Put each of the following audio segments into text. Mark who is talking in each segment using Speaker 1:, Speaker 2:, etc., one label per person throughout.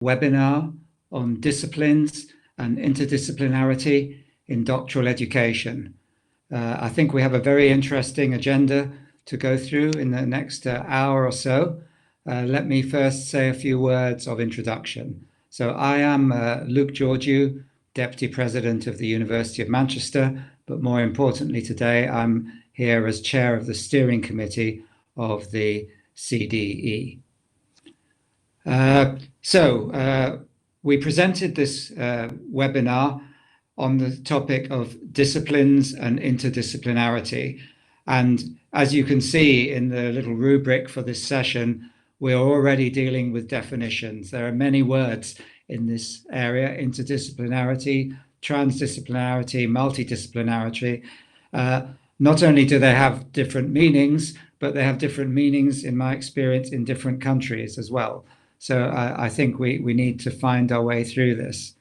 Speaker 1: webinar on disciplines and interdisciplinarity in doctoral education. I think we have a very interesting agenda to go through in the next hour or so. Let me first say a few words of introduction. So I am Luke Georgiou, Deputy President of the University of Manchester, but more importantly today I'm here as Chair of the Steering Committee of the CDE. We presented this webinar on the topic of disciplines and interdisciplinarity. And as you can see in the little rubric for this session, we're already dealing with definitions. There are many words in this area: interdisciplinarity, transdisciplinarity, multidisciplinarity. Not only do they have different meanings, but they have different meanings, in my experience, in different countries as well. So I think we need to find our way through this.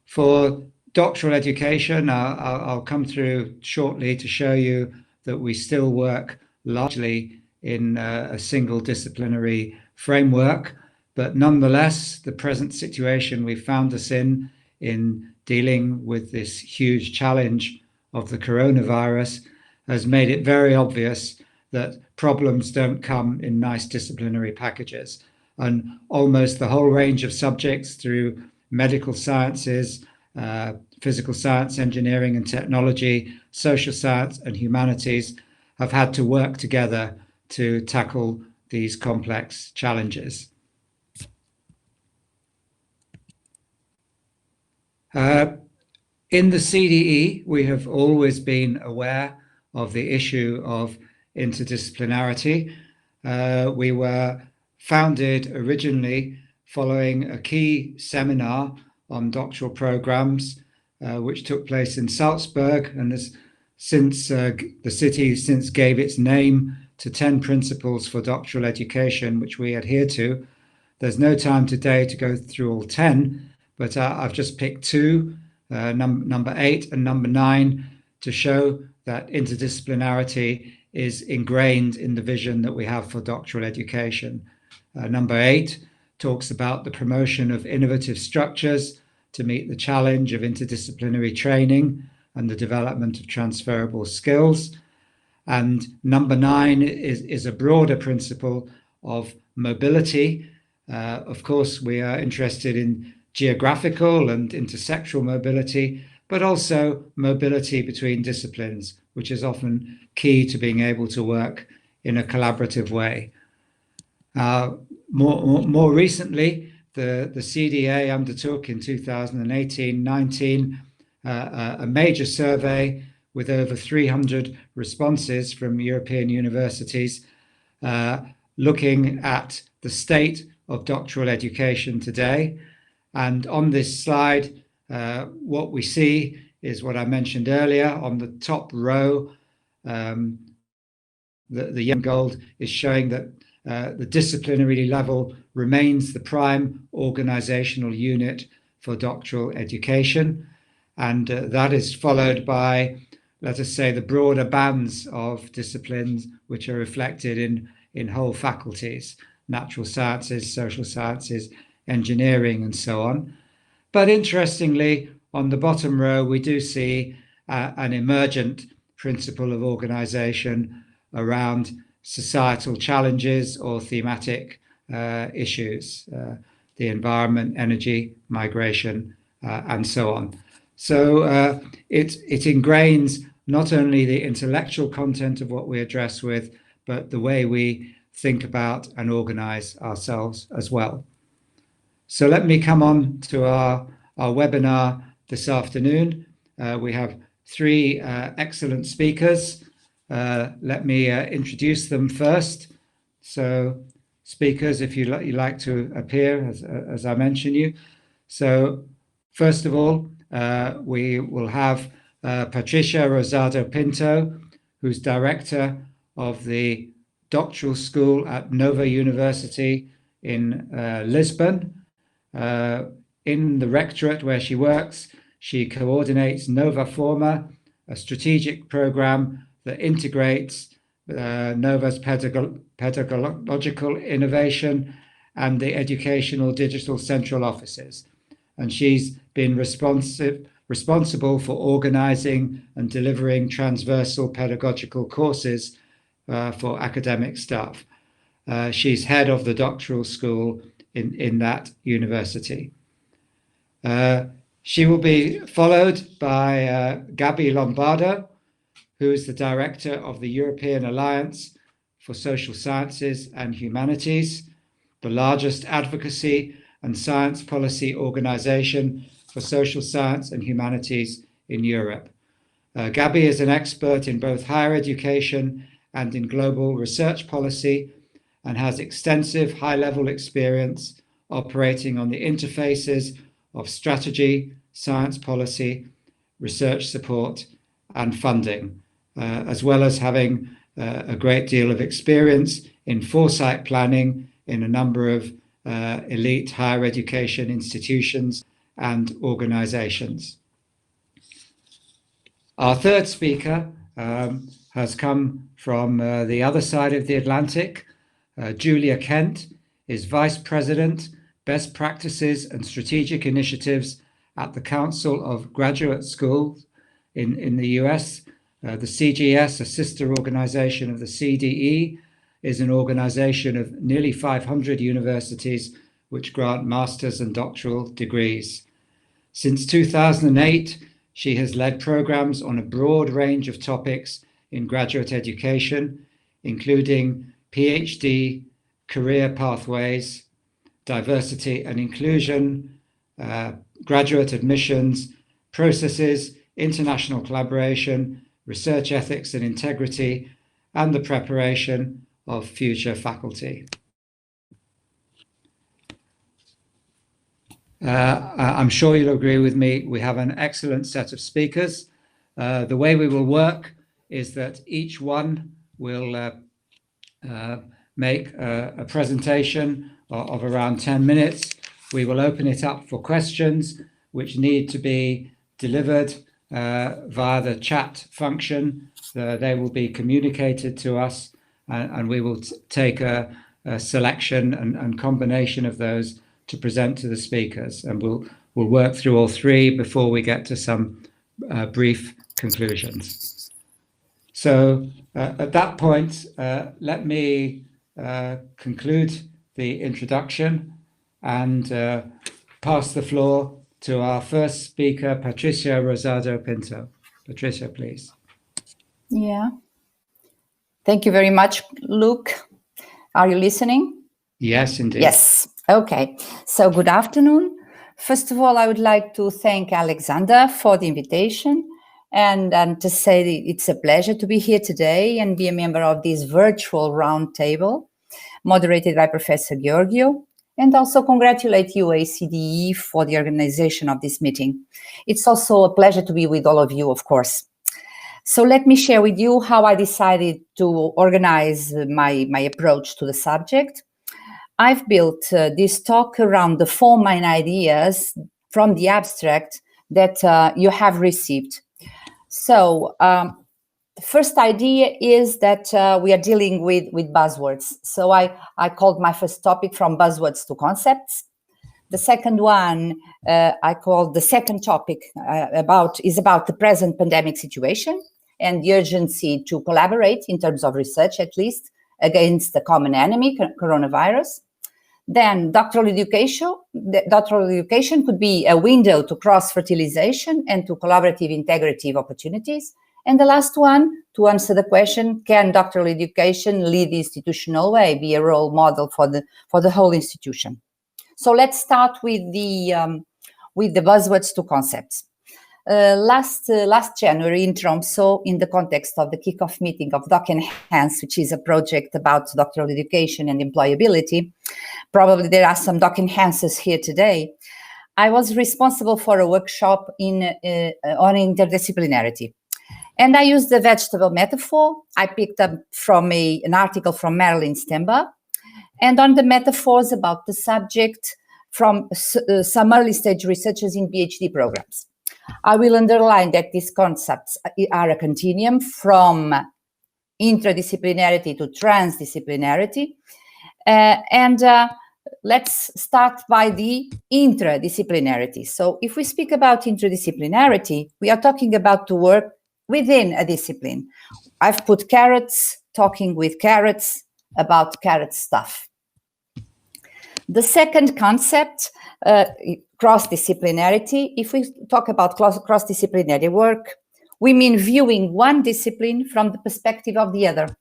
Speaker 1: For doctoral education, I'll come through shortly to show you that we still work largely in a single disciplinary framework, but nonetheless, the present situation we found us in dealing with this huge challenge of the coronavirus has made it very obvious that problems don't come in nice disciplinary packages. And almost the whole range of subjects through medical sciences, physical science, engineering and technology, social science and humanities have had to work together to tackle these complex challenges. In the CDE, we have always been aware of the issue of interdisciplinarity. We were founded originally following a key seminar on doctoral programs, which took place in Salzburg, and has since the city since gave its name to 10 principles for doctoral education, which we adhere to. There's no time today to go through all 10, but I've just picked two, number 8 and number 9, to show that interdisciplinarity is ingrained in the vision that we have for doctoral education. Number 8 talks about the promotion of innovative structures to meet the challenge of interdisciplinary training and the development of transferable skills. And number 9 is a broader principle of mobility. Of course, we are interested in geographical and intersectional mobility, but also mobility between disciplines, which is often key to being able to work in a collaborative way. More recently, the CDA undertook in 2018-19 a major survey with over 300 responses from European universities, looking at the state of doctoral education today. And on this slide, what we see is what I mentioned earlier. On the top row, the yellow gold is showing that the disciplinary level remains the prime organizational unit for doctoral education. And that is followed by, let us say, the broader bands of disciplines which are reflected in whole faculties: natural sciences, social sciences, engineering, and so on. But interestingly, on the bottom row, we do see an emergent principle of organization around societal challenges or thematic issues, the environment, energy, migration, and so on. So it ingrains not only the intellectual content of what we address with, but the way we think about and organize ourselves as well. So let me come on to our webinar this afternoon. We have 3 excellent speakers. Let me introduce them first. So speakers, if you'd like to appear, as I mentioned you. So first of all, we will have Patricia Rosado Pinto, who's director of the doctoral school at Nova University in Lisbon. In the rectorate where she works, she coordinates Nova Forma, a strategic program that integrates Nova's pedagogical innovation and the educational digital central offices. And she's been responsible for organising and delivering transversal pedagogical courses for academic staff. She's head of the doctoral school in that university. She will be followed by Gabby Lombardo, who is the director of the European Alliance for Social Sciences and Humanities, the largest advocacy and science policy organization for social science and humanities in Europe. Gabby is an expert in both higher education and in global research policy, and has extensive high-level experience operating on the interfaces of strategy, science policy, research support, and funding, as well as having a great deal of experience in foresight planning in a number of elite higher education institutions and organizations. Our third speaker has come from the other side of the Atlantic. Julia Kent is Vice President, Best Practices and Strategic Initiatives at the Council of Graduate Schools in the US. The CGS, a sister organization of the CDE, is an organization of nearly 500 universities which grant master's and doctoral degrees. Since 2008, she has led programs on a broad range of topics in graduate education, including PhD, career pathways, diversity and inclusion, graduate admissions, processes, international collaboration, research ethics and integrity, and the preparation of future faculty. I'm sure you'll agree with me, we have an excellent set of speakers. The way we will work is that each one will make a presentation of around 10 minutes. We will open it up for questions which need to be delivered via the chat function. They will be communicated to us, and we will take a selection and combination of those to present to the speakers, and we'll work through all three before we get to some brief conclusions. So at that point, let me conclude the introduction and pass the floor to our first speaker, Patricia Rosado Pinto. Patricia, please.
Speaker 2: Yeah. Thank you very much, Luke. Are you listening?
Speaker 1: Yes, indeed.
Speaker 2: Yes. Okay. So good afternoon. First of all, I would like to thank Alexander for the invitation and to say it's a pleasure to be here today and be a member of this virtual roundtable moderated by Professor Giorgio, and also congratulate EUA-CDE for the organization of this meeting. It's also a pleasure to be with all of you, of course. So let me share with you how I decided to organize my approach to the subject. I've built this talk around the 4 main ideas from the abstract that you have received. So the first idea is that we are dealing with buzzwords. So I called my first topic From Buzzwords to Concepts. The second one I called the second topic about the present pandemic situation and the urgency to collaborate in terms of research, at least, against the common enemy, coronavirus. Then doctoral education. Doctoral education could be a window to cross-fertilization and to collaborative integrative opportunities. And the last one, to answer the question, can doctoral education lead the institutional way, be a role model for the whole institution? So let's start with the buzzwords to concepts. Last January in Tromsø, in the context of the kickoff meeting of Doc Enhance, which is a project about doctoral education and employability, probably there are some Doc Enhances here today, I was responsible for a workshop on interdisciplinarity. And I used the vegetable metaphor. I picked up from an article from Marilyn Stemba, and on the metaphors about the subject from some early stage researchers in PhD programs. I will underline that these concepts are a continuum from interdisciplinarity to transdisciplinarity. And let's start by the interdisciplinarity. So if we speak about interdisciplinarity, we are talking about to work within a discipline. I've put carrots, talking with carrots about carrot stuff. The second concept, cross-disciplinarity. If we talk about cross-disciplinary work, we mean viewing one discipline from the perspective of the other.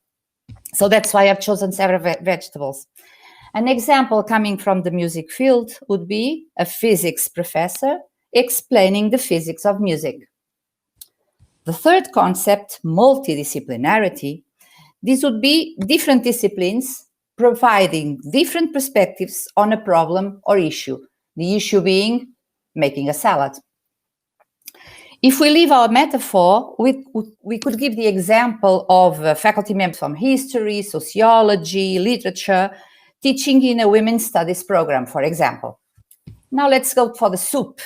Speaker 2: So that's why I've chosen several vegetables. An example coming from the music field would be a physics professor explaining the physics of music. The third concept, multidisciplinarity, this would be different disciplines providing different perspectives on a problem or issue, the issue being making a salad. If we leave our metaphor, we could give the example of faculty members from history, sociology, literature, teaching in a women's studies program, for example. Now let's go for the soup.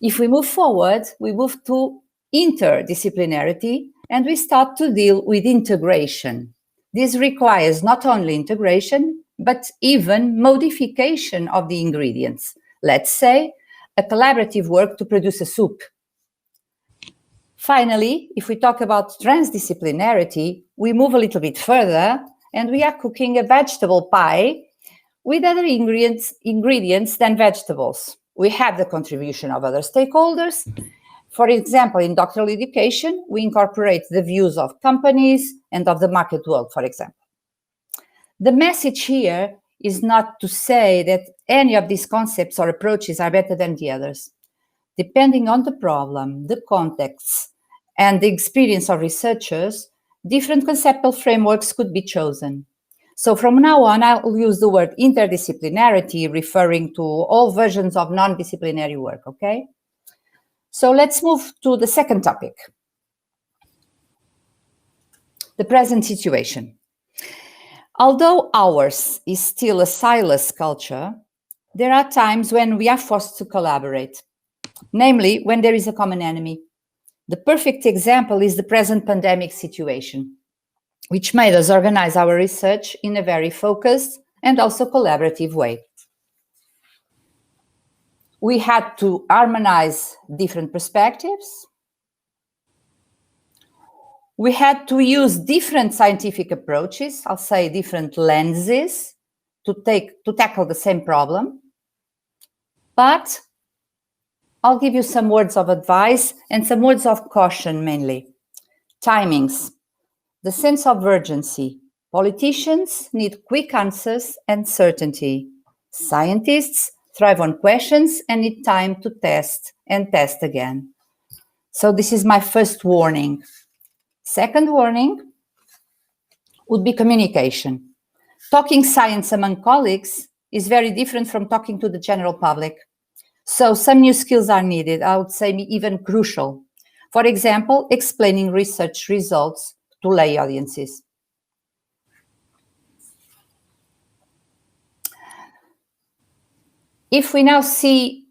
Speaker 2: If we move forward, we move to interdisciplinarity, and we start to deal with integration. This requires not only integration, but even modification of the ingredients. Let's say a collaborative work to produce a soup. Finally, if we talk about transdisciplinarity, we move a little bit further and we are cooking a vegetable pie with other ingredients than vegetables. We have the contribution of other stakeholders. For example, in doctoral education, we incorporate the views of companies and of the market world, for example. The message here is not to say that any of these concepts or approaches are better than the others. Depending on the problem, the context, and the experience of researchers, different conceptual frameworks could be chosen. So from now on, I will use the word interdisciplinarity, referring to all versions of non-disciplinary work, okay? So let's move to the second topic, the present situation. Although ours is still a silos culture, there are times when we are forced to collaborate, namely when there is a common enemy. The perfect example is the present pandemic situation, which made us organize our research in a very focused and also collaborative way. We had to harmonize different perspectives. We had to use different scientific approaches, I'll say different lenses, to tackle the same problem. But I'll give you some words of advice and some words of caution mainly. Timings, the sense of urgency. Politicians need quick answers and certainty. Scientists thrive on questions and need time to test and test again. So this is my first warning. Second warning would be communication. Talking science among colleagues is very different from talking to the general public. So some new skills are needed, I would say even crucial. For example, explaining research results to lay audiences. If we now see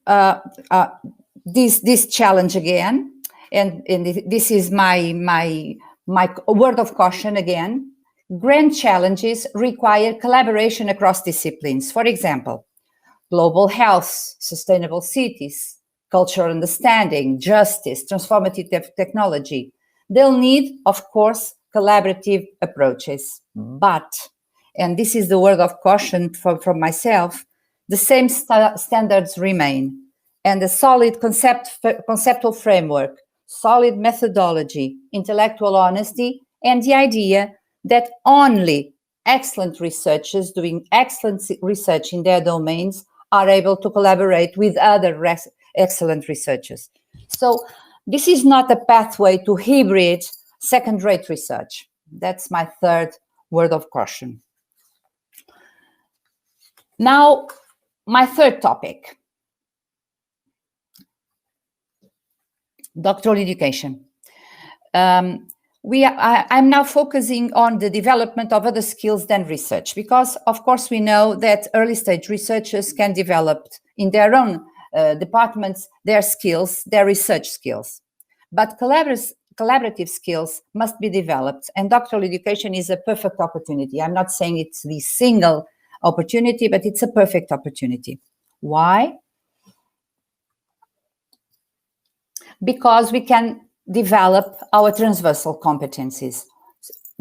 Speaker 2: this challenge again, and this is my word of caution again, grand challenges require collaboration across disciplines. For example, global health, sustainable cities, cultural understanding, justice, transformative technology. They'll need, of course, collaborative approaches. But, and this is the word of caution from myself, the same standards remain. And a solid conceptual framework, solid methodology, intellectual honesty, and the idea that only excellent researchers doing excellent research in their domains are able to collaborate with other excellent researchers. So this is not a pathway to hybrid second-rate research. That's my third word of caution. Now, my third topic, doctoral education. I'm now focusing on the development of other skills than research, because of course we know that early stage researchers can develop in their own departments their skills, their research skills. But collaborative skills must be developed, and doctoral education is a perfect opportunity. I'm not saying it's the single opportunity, but it's a perfect opportunity. Why? Because we can develop our transversal competencies.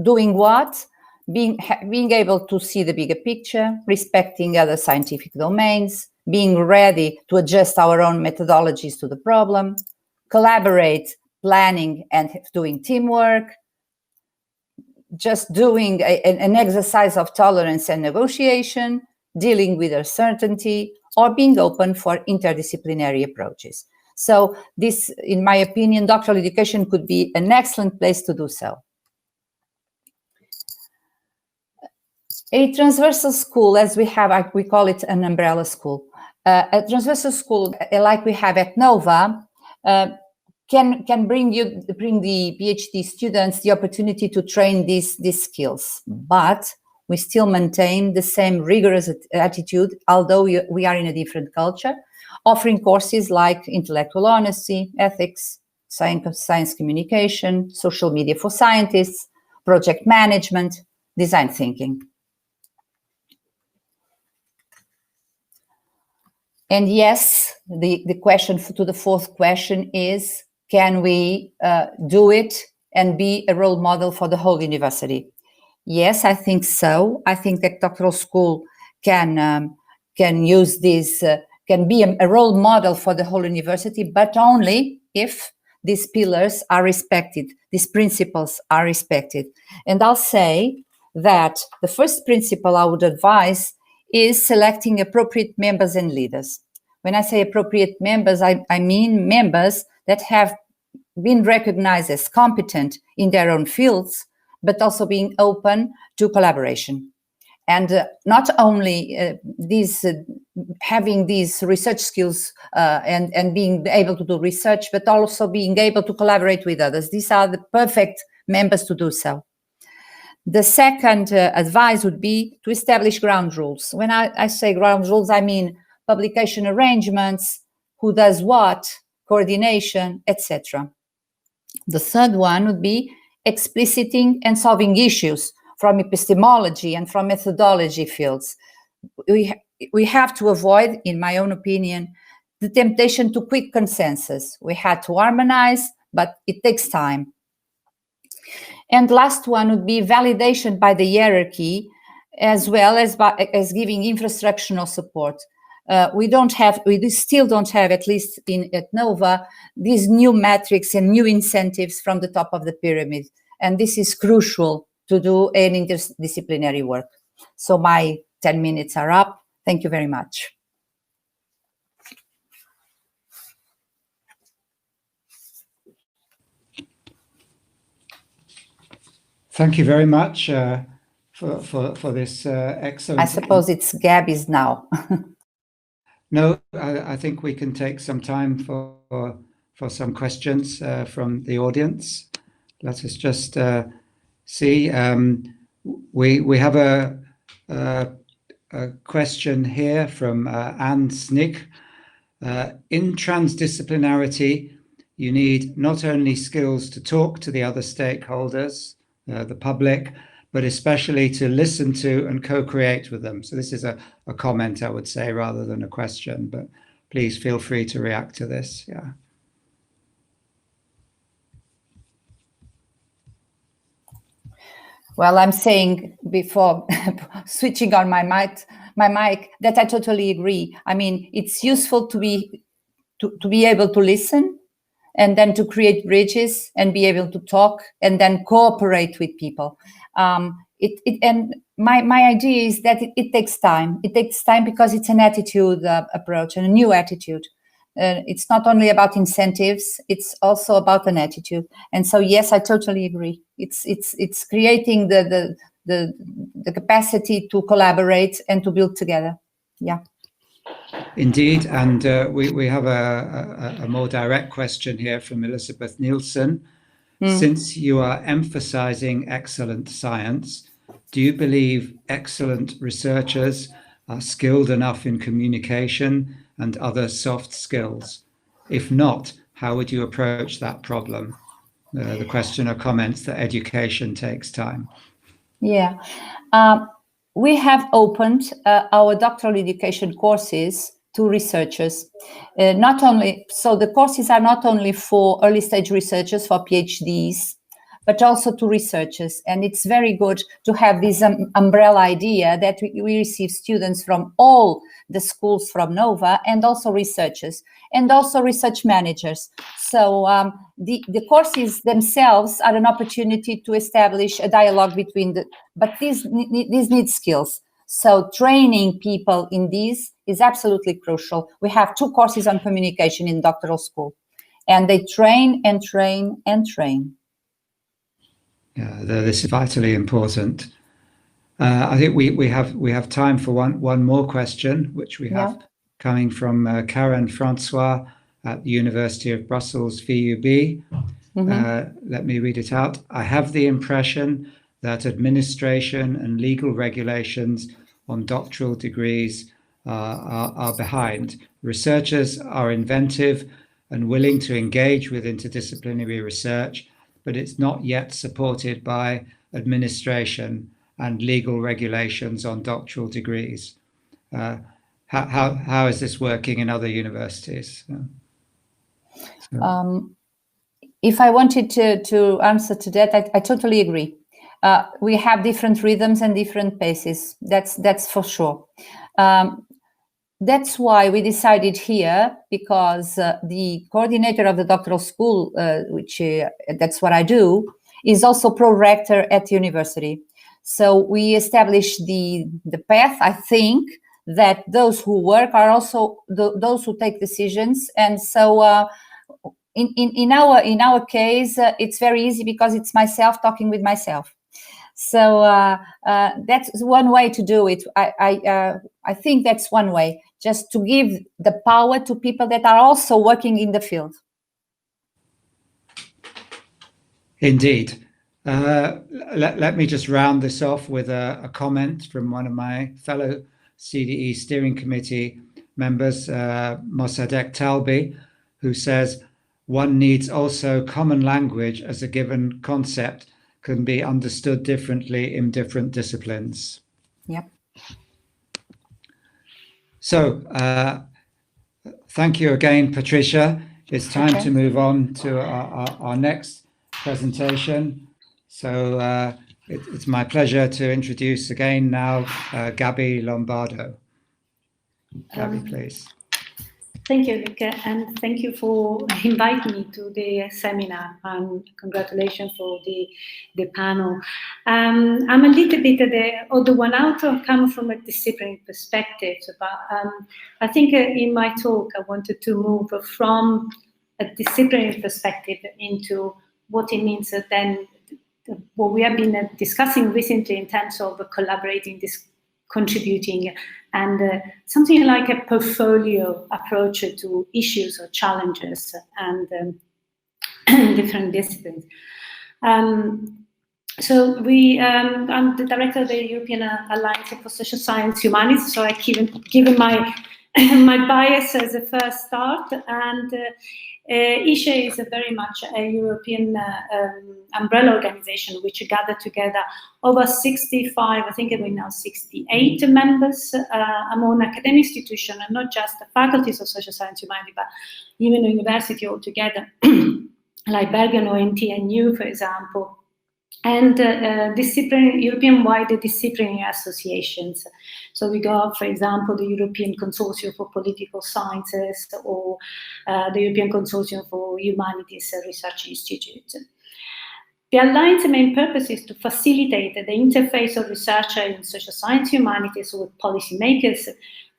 Speaker 2: Doing what? Being able to see the bigger picture, respecting other scientific domains, being ready to adjust our own methodologies to the problem, collaborate, planning, and doing teamwork, just doing an exercise of tolerance and negotiation, dealing with uncertainty, or being open for interdisciplinary approaches. So this, in my opinion, doctoral education could be an excellent place to do so. A transversal school, as we have, we call it an umbrella school. A transversal school, like we have at Nova, can bring the PhD students the opportunity to train these skills, but we still maintain the same rigorous attitude, although we are in a different culture, offering courses like intellectual honesty, ethics, science communication, social media for scientists, project management, design thinking. And yes, the question to the fourth question is, can we do it and be a role model for the whole university? Yes, I think so. I think that doctoral school can use this, can be a role model for the whole university, but only if these pillars are respected, these principles are respected. And I'll say that the first principle I would advise is selecting appropriate members and leaders. When I say appropriate members, I mean members that have been recognized as competent in their own fields, but also being open to collaboration. And not only having these research skills and being able to do research, but also being able to collaborate with others. These are the perfect members to do so. The second advice would be to establish ground rules. When I say ground rules, I mean publication arrangements, who does what, coordination, etc. The third one would be expliciting and solving issues from epistemology and from methodology fields. We have to avoid, in my own opinion, the temptation to quick consensus. We had to harmonize, but it takes time. And last one would be validation by the hierarchy, as well as giving infrastructural support. We still don't have, at least at Nova, these new metrics and new incentives from the top of the pyramid. And this is crucial to do an interdisciplinary work. So my 10 minutes are up. Thank you very much.
Speaker 1: Thank you very much for this excellent...
Speaker 2: I suppose it's Gabby's now.
Speaker 1: No, I think we can take some time for some questions from the audience. Let us just see. We have a question here from Anne Snig. In transdisciplinarity, you need not only skills to talk to the other stakeholders, the public, but especially to listen to and co-create with them. So this is a comment, I would say, rather than a question, but please feel free to react to this. Yeah.
Speaker 2: Well, I'm saying before switching on my mic that I totally agree. I mean, it's useful to be able to listen and then to create bridges and be able to talk and then cooperate with people. And my idea is that it takes time. It takes time because it's an attitude approach and a new attitude. It's not only about incentives; it's also about an attitude. And so, yes, I totally agree. It's creating the capacity to collaborate and to build together. Yeah.
Speaker 1: Indeed, and we have a more direct question here from Elizabeth Nielsen. Since you are emphasizing excellent science, do you believe excellent researchers are skilled enough in communication and other soft skills? If not, how would you approach that problem? The questioner comments that education takes time.
Speaker 2: Yeah. we have opened our doctoral education courses to researchers. So the courses are not only for early stage researchers, for PhDs, but also to researchers. And it's very good to have this umbrella idea that we receive students from all the schools from NOVA, and also researchers, and also research managers. So the courses themselves are an opportunity to establish a dialogue between but these need skills. So training people in these is absolutely crucial. We have 2 courses on communication in doctoral school, and they train and train and train.
Speaker 1: Yeah, this is vitally important. I think we have time for one more question, which we have coming from Karen Francois at the University of Brussels, VUB. Let me read it out. I have the impression that administration and legal regulations on doctoral degrees are behind. Researchers are inventive and willing to engage with interdisciplinary research, but it's not yet supported by administration and legal regulations on doctoral degrees. How is this working in other universities?
Speaker 2: If I wanted to answer to that, I totally agree. We have different rhythms and different paces. That's for sure. That's why we decided here, because the coordinator of the doctoral school, which that's what I do, is also pro-rector at the university. So we established the path, I think, that those who work are also those who take decisions. And so in our case, it's very easy because it's myself talking with myself. So that's one way to do it. I think that's one way, just to give the power to people that are also working in the field.
Speaker 1: Indeed. Let me just round this off with a comment from one of my fellow CDE steering committee members, Mossadegh Talbi, who says, one needs also common language as a given concept can be understood differently in different disciplines.
Speaker 2: Yep.
Speaker 1: So thank you again, Patricia. It's time to move on to our next presentation. So it's my pleasure to introduce again now Gabby Lombardo. Gabby, please.
Speaker 3: Thank you, Luca, and thank you for inviting me to the seminar, and congratulations for the panel. I'm a little bit the other one out, coming from a disciplinary perspective, but I think in my talk I wanted to move from a disciplinary perspective into what it means then, what we have been discussing recently in terms of collaborating, contributing, and something like a portfolio approach to issues or challenges and different disciplines. So I'm the director of the European Alliance for Social Science Humanities, so I given my my bias as a first start, and EUA is very much a European umbrella organization which gathered together over 65, I think we're now 68 members among academic institutions, and not just the faculties of social science humanity, but even the university altogether, like Bergen or NTNU, for example, and European-wide disciplinary associations. So we got, for example, the European Consortium for Political Sciences, or the European Consortium for Humanities Research Institute. The Alliance's main purpose is to facilitate the interface of researchers in social science humanities with policymakers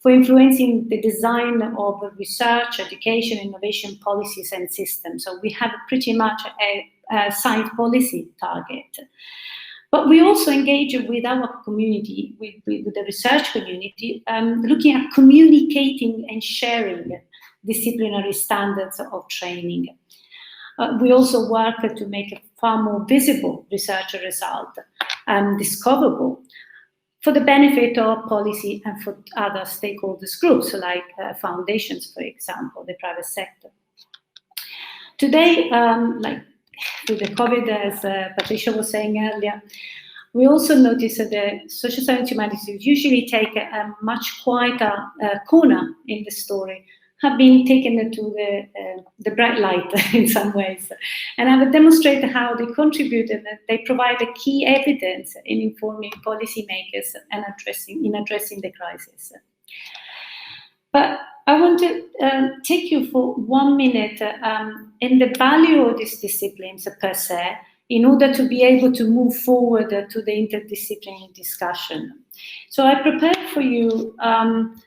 Speaker 3: for influencing the design of research, education, innovation policies and systems. So we have pretty much a science policy target. But we also engage with our community, with the research community, looking at communicating and sharing disciplinary standards of training. We also work to make a far more visible research result and discoverable for the benefit of policy and for other stakeholders groups, like foundations, for example, the private sector. Today, like through the COVID, as Patricia was saying earlier, We also notice that the social science humanities usually take a much quieter corner in the story, have been taken to the bright light in some ways. And I will demonstrate how they contribute and that they provide a key evidence in informing policymakers and addressing the crisis. But I want to take you for 1 minute in the value of these disciplines per se, in order to be able to move forward to the interdisciplinary discussion. So I prepared for you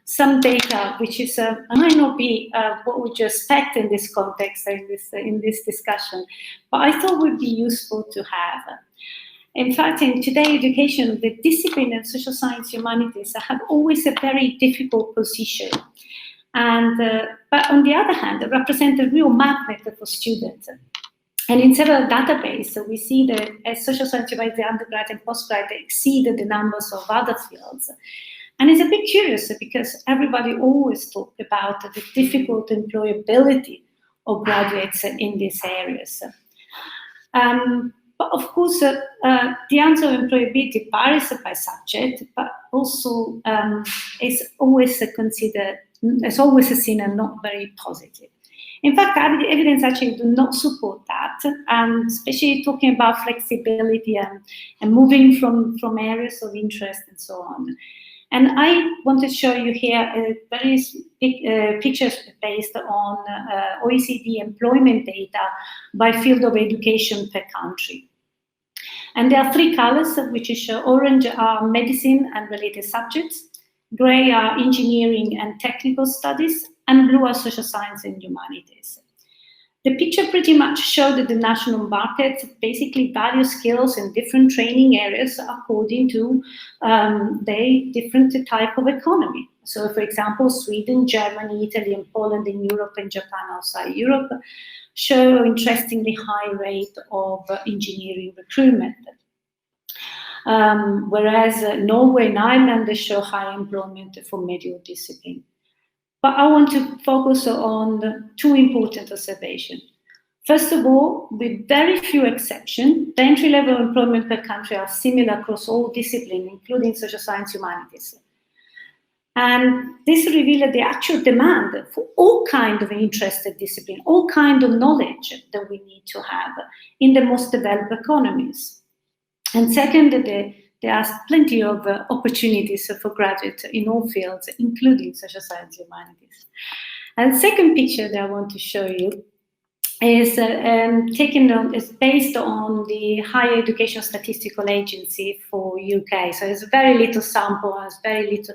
Speaker 3: some data, which is might not be what would you expect in this context, in this discussion, but I thought would be useful to have. In fact, in today's education, the discipline in social science humanities have always a very difficult position. And but on the other hand, they represent a real magnet for students. And in several databases, we see that as social science humanities, undergrad and postgrad exceed the numbers of other fields. And it's a bit curious because everybody always talks about the difficult employability of graduates in these areas. But of course, the answer of employability varies by subject, but also is always considered, is always seen as not very positive. In fact, evidence actually do not support that, especially talking about flexibility and moving from areas of interest and so on. And I want to show you here various pictures based on OECD employment data by field of education per country. And there are 3 colors, which show orange are medicine and related subjects, gray are engineering and technical studies, and blue are social science and humanities. The picture pretty much showed that the national markets basically value skills in different training areas according to the different type of economy. So, for example, Sweden, Germany, Italy, and Poland in Europe, and Japan outside Europe show interestingly high rate of engineering recruitment. Whereas Norway and Ireland show high employment for medical discipline. But I want to focus on 2 important observations. First of all, with very few exceptions, the entry-level employment per country are similar across all disciplines, including social science humanities. And this reveals the actual demand for all kinds of interested discipline, all kinds of knowledge that we need to have in the most developed economies. And second, there are plenty of opportunities for graduates in all fields, including social science humanities. And the second picture that I want to show you is based on the Higher Education Statistical Agency for UK. So it's very little sample, and it's very little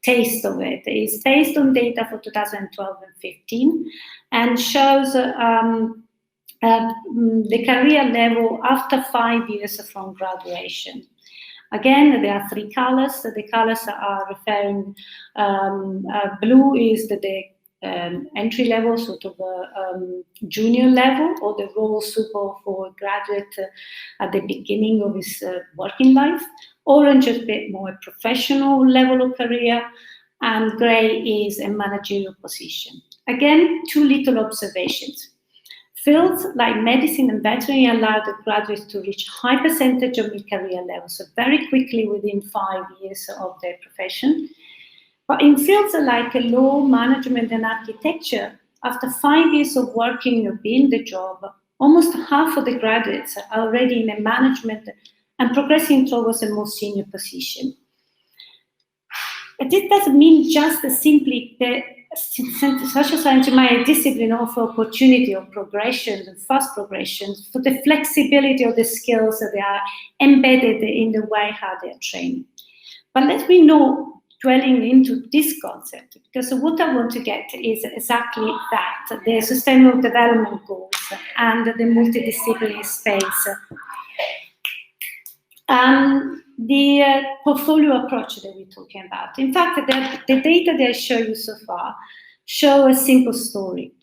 Speaker 3: taste of it. It's based on data for 2012 and 15 and shows the career level after 5 years from graduation. Again, there are 3 colors. The colors are referring, blue is the entry level, sort of junior level, or the role suitable for a graduate at the beginning of his working life. Orange is a bit more professional level of career, and gray is a managerial position. Again, 2 little observations. Fields like medicine and veterinary allow the graduates to reach high percentage of mid-career levels, so very quickly within 5 years of their profession. But in fields like law, management, and architecture, after 5 years of working or being the job, almost half of the graduates are already in a management and progressing towards a more senior position. But this doesn't mean just simply that social science humanities discipline offer opportunity of progression and fast progression for the flexibility of the skills that they are embedded in the way how they are trained. But let me not dwelling into this concept, because what I want to get is exactly that, the Sustainable Development Goals and the multidisciplinary space. The portfolio approach that we're talking about. In fact, the data that I show you so far show a simple story.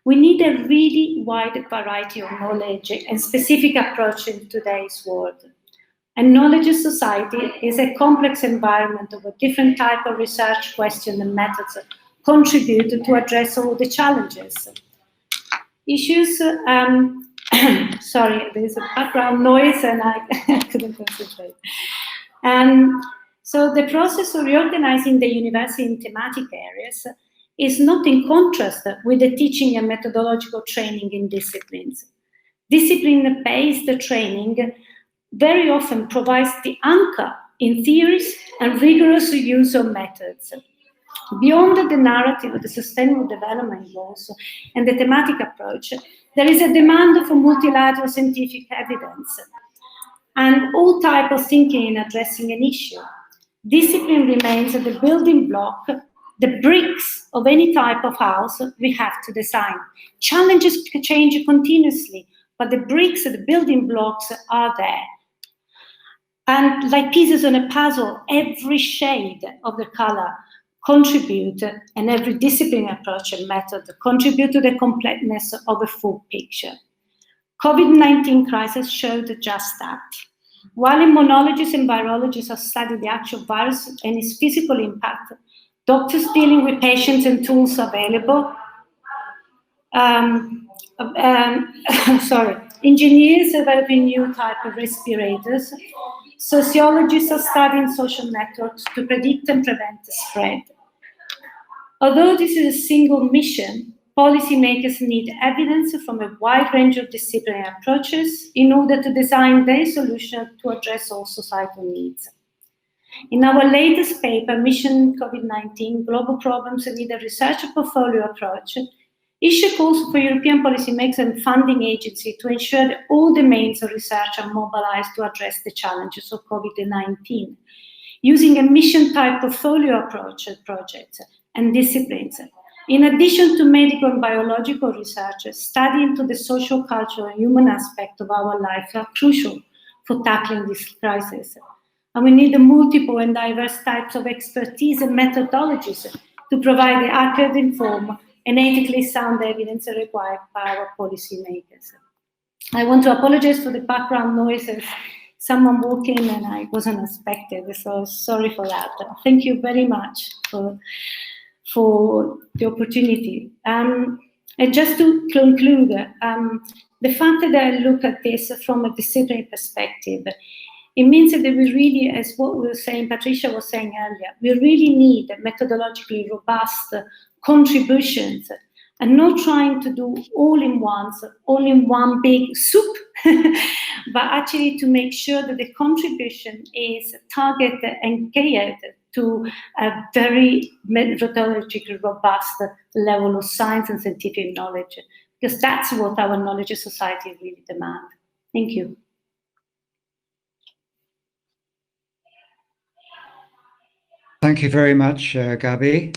Speaker 3: We need a really wide variety of knowledge and specific approach in today's world. A knowledge society is a complex environment of a different type of research, questions, and methods contribute to address all the challenges. Issues Sorry, there's a background noise and I couldn't concentrate. So the process of reorganizing the university in thematic areas is not in contrast with the teaching and methodological training in disciplines. Discipline-based training very often provides the anchor in theories and rigorous use of methods. Beyond the narrative of the Sustainable Development Goals and the thematic approach, there is a demand for multilateral scientific evidence and all types of thinking in addressing an issue. Discipline remains the building block, the bricks of any type of house we have to design. Challenges change continuously, but the bricks, the building blocks are there. And like pieces on a puzzle, every shade of the color contribute, and every discipline approach and method contribute to the completeness of a full picture. COVID-19 crisis showed just that. While immunologists and virologists have studied the actual virus and its physical impact, doctors dealing with patients and tools available, engineers developing new type of respirators, sociologists are studying social networks to predict and prevent the spread. Although this is a single mission, policymakers need evidence from a wide range of disciplinary approaches in order to design their solution to address all societal needs. In our latest paper, Mission COVID-19, Global Problems Need a Research Portfolio Approach, ISHE calls for European policymakers and funding agencies to ensure that all domains of research are mobilized to address the challenges of COVID-19, using a mission-type portfolio approach at projects and disciplines. In addition to medical and biological research, study into the social, cultural, and human aspect of our life are crucial for tackling this crisis. And we need multiple and diverse types of expertise and methodologies to provide the accurate, informed, and ethically sound evidence required by our policymakers. I want to apologize for the background noises. Someone walked in and I wasn't expected, so sorry for that. Thank you very much for the opportunity. And just to conclude, the fact that I look at this from a disciplinary perspective, it means that we really, as what we were saying, Patricia was saying earlier, we really need methodologically robust contributions and not trying to do all in one big soup, but actually to make sure that the contribution is targeted and geared to a very methodologically robust level of science and scientific knowledge, because that's what our knowledge society really demands. Thank you.
Speaker 1: Thank you very much, Gabi.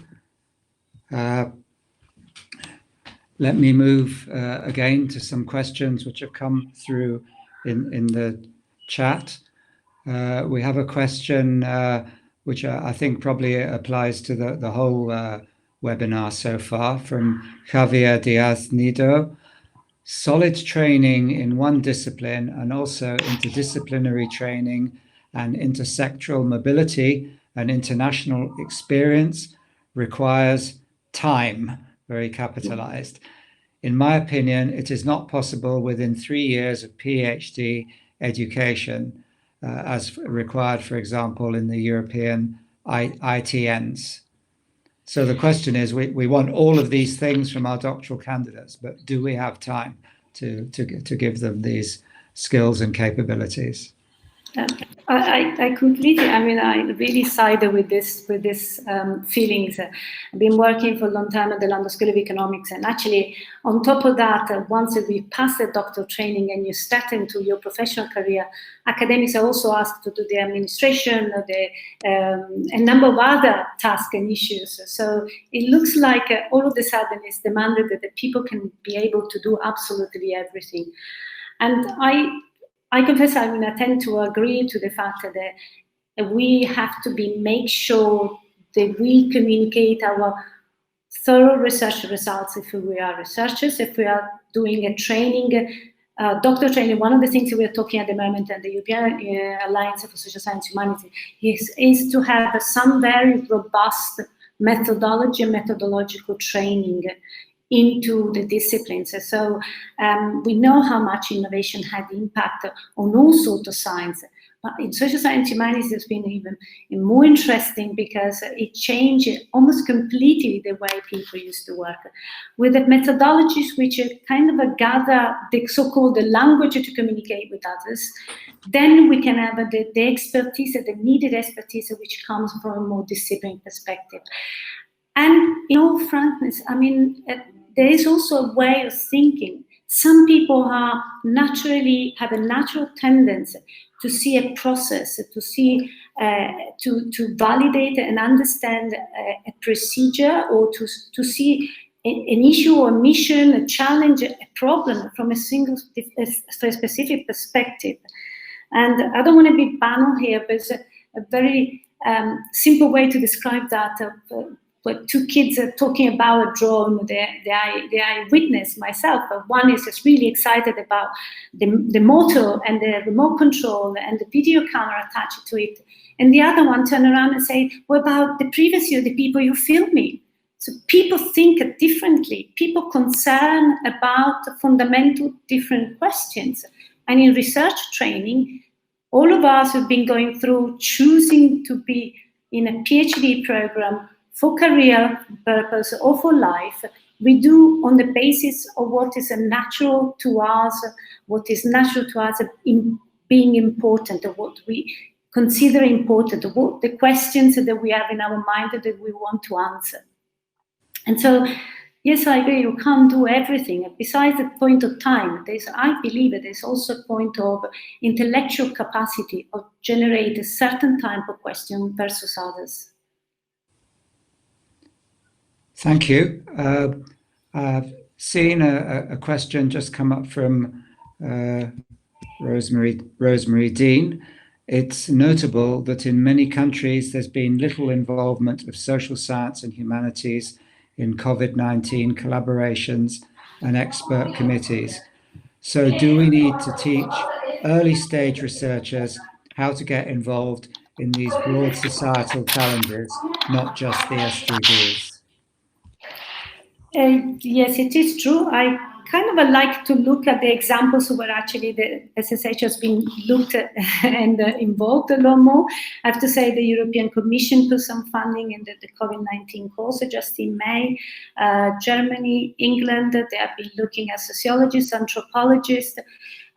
Speaker 1: Let me move again to some questions which have come through in the chat. We have a question which I think probably applies to the whole webinar so far, from Javier Diaz-Nido. Solid training in one discipline and also interdisciplinary training and intersectoral mobility and international experience requires time, very capitalized. In my opinion, it is not possible within 3 years of PhD education, as required, for example, in the European ITNs. So the question is, we want all of these things from our doctoral candidates, but do we have time to give them these skills and capabilities?
Speaker 3: I completely, I really side with this feelings. I've been working for a long time at the London School of Economics, and actually on top of that, once we pass the doctoral training and you start into your professional career, academics are also asked to do the administration, a number of other tasks and issues. So it looks like all of a sudden it's demanded that the people can be able to do absolutely everything. And I confess, I tend to agree to the fact that we have to make sure that we communicate our thorough research results if we are researchers, if we are doing a training, doctor training. One of the things that we are talking at the moment at the European Alliance for Social Science and Humanities is to have some very robust methodology and methodological training into the disciplines. So we know how much innovation had impact on all sorts of science. But in social science humanities, it's been even more interesting because it changed almost completely the way people used to work. With the methodologies which kind of gather the so-called the language to communicate with others, then we can have the expertise, the needed expertise which comes from a more disciplinary perspective. And in all frankness, I mean, there is also a way of thinking. Some people have a natural tendency to see a process, to see, to validate and understand a procedure, or to see an issue or mission, a challenge, a problem from a specific perspective. And I don't want to be banal here, but it's a very simple way to describe that. But two kids are talking about a drone, I witness myself, but one is just really excited about the motor and the remote control and the video camera attached to it. And the other one turned around and said, what about the previous year, the people you filming? So people think differently. People concern about fundamental different questions. And in research training, all of us have been going through choosing to be in a PhD program for career purpose or for life. We do on the basis of what is natural to us, in being important, or what we consider important, what the questions that we have in our mind that we want to answer. And so, yes, I agree, you can't do everything. Besides the point of time, I believe that there's also a point of intellectual capacity of generate a certain type of question versus others.
Speaker 1: Thank you. I've seen a question just come up from Rosemary Dean. It's notable that in many countries there's been little involvement of social science and humanities in COVID-19 collaborations and expert committees. So do we need to teach early stage researchers how to get involved in these broad societal challenges, not just the SDGs?
Speaker 3: Yes, it is true. I kind of like to look at the examples where actually the SSH has been looked at and involved a lot more. I have to say the European Commission put some funding in the COVID-19 course just in May. Germany, England, they have been looking at sociologists, anthropologists.